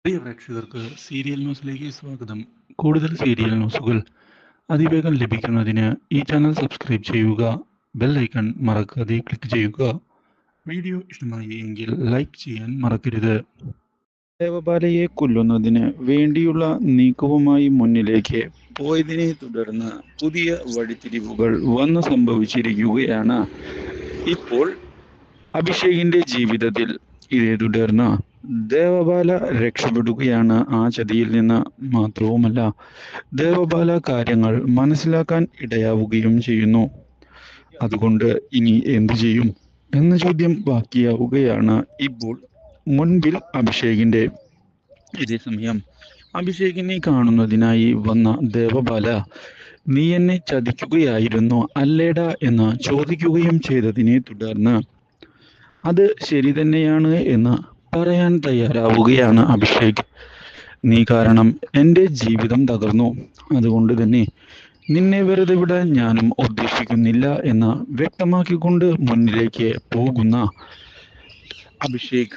പ്രിയ പ്രേക്ഷകർക്ക് സീരിയൽ ന്യൂസിലേക്ക് സ്വാഗതം. കൂടുതൽ സീരിയൽ ന്യൂസുകൾ അതിവേഗം ലഭിക്കുന്നതിന് ഈ ചാനൽ സബ്സ്ക്രൈബ് ചെയ്യുക. ബെൽ ഐക്കൺ മറക്കാതെ ക്ലിക്ക് ചെയ്യുക. വീഡിയോ ഇഷ്ടമായി എങ്കിൽ ലൈക്ക് ചെയ്യാൻ മറക്കരുത്. ദേവബാലയെ കൊല്ലുന്നതിന് വേണ്ടിയുള്ള നീക്കവുമായി മുന്നിലേക്ക് പോയതിനെ തുടർന്ന് പുതിയ വഴിത്തിരിവുകൾ വന്നു സംഭവിച്ചിരിക്കുകയാണ് ഇപ്പോൾ അഭിഷേകിന്റെ ജീവിതത്തിൽ. ഇതേ തുടർന്ന് ദേവബാല രക്ഷപ്പെടുകയാണ് ആ ചതിയിൽ നിന്ന്. മാത്രവുമല്ല, ദേവബാല കാര്യങ്ങൾ മനസ്സിലാക്കാൻ ഇടയാവുകയും ചെയ്യുന്നു. അതുകൊണ്ട് ഇനി എന്തു ചെയ്യും എന്ന ചോദ്യം ബാക്കിയാവുകയാണ് ഇപ്പോൾ മുൻപിൽ അഭിഷേകിന്റെ. ഇതേസമയം അഭിഷേകിനെ കാണുന്നതിനായി വന്ന ദേവബാല, നീ എന്നെ ചതിക്കുകയായിരുന്നു അല്ലേടാ എന്ന് ചോദിക്കുകയും ചെയ്തതിനെ തുടർന്ന് അത് ശരി തന്നെയാണ് എന്ന് പറയാൻ തയ്യാറാവുകയാണ് അഭിഷേക്. നീ കാരണം എൻ്റെ ജീവിതം തകർന്നു, അതുകൊണ്ട് തന്നെ നിന്നെ വെറുതെ വിടാൻ ഞാനും ഉദ്ദേശിക്കുന്നില്ല എന്ന് വ്യക്തമാക്കിക്കൊണ്ട് മുന്നിലേക്ക് പോകുന്ന അഭിഷേക്,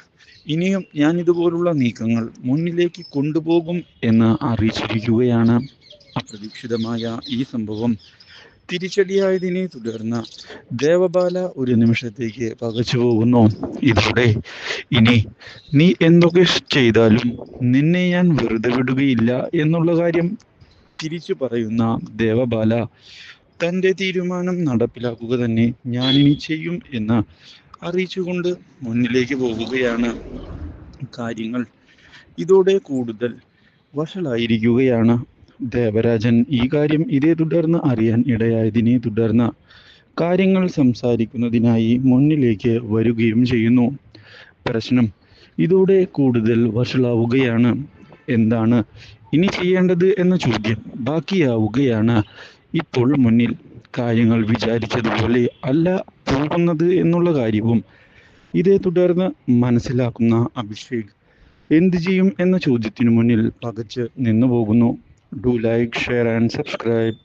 ഇനിയും ഞാൻ ഇതുപോലുള്ള നീക്കങ്ങൾ മുന്നിലേക്ക് കൊണ്ടുപോകും എന്ന് അറിയിച്ചിരിക്കുകയാണ്. അപ്രതീക്ഷിതമായ ഈ സംഭവം തിരിച്ചടിയായതിനെ തുടർന്ന് ദേവബാല ഒരു നിമിഷത്തേക്ക് പകച്ചു പോകുന്നു. ഇതോടെ ഇനി നീ എന്തൊക്കെ ചെയ്താലും നിന്നെ ഞാൻ വെറുതെ വിടുകയില്ല എന്നുള്ള കാര്യം തിരിച്ചു പറയുന്ന ദേവബാല തൻ്റെ തീരുമാനം നടപ്പിലാക്കുക തന്നെ ഞാനിനി ചെയ്യും എന്ന് അറിയിച്ചുകൊണ്ട് മുന്നിലേക്ക് പോകുകയാണ്. കാര്യങ്ങൾ ഇതോടെ കൂടുതൽ വഷളായിരിക്കുകയാണ്. ദേവരാജൻ ഈ കാര്യം ഇതേ തുടർന്ന് അറിയാൻ ഇടയായതിനെ തുടർന്ന് കാര്യങ്ങൾ സംസാരിക്കുന്നതിനായി മുന്നിലേക്ക് വരികയും ചെയ്യുന്നു. പ്രശ്നം ഇതോടെ കൂടുതൽ വഷളാവുകയാണ്. എന്താണ് ഇനി ചെയ്യേണ്ടത് എന്ന ചോദ്യം ബാക്കിയാവുകയാണ് ഇപ്പോൾ മുന്നിൽ. കാര്യങ്ങൾ വിചാരിച്ചതുപോലെ അല്ല പോകുന്നത് എന്നുള്ള കാര്യവും ഇതേ തുടർന്ന് മനസ്സിലാക്കുന്ന അഭിഷേക് എന്ത് ചെയ്യും എന്ന ചോദ്യത്തിനു മുന്നിൽ പകച്ച് നിന്നു പോകുന്നു. Do like, share and subscribe.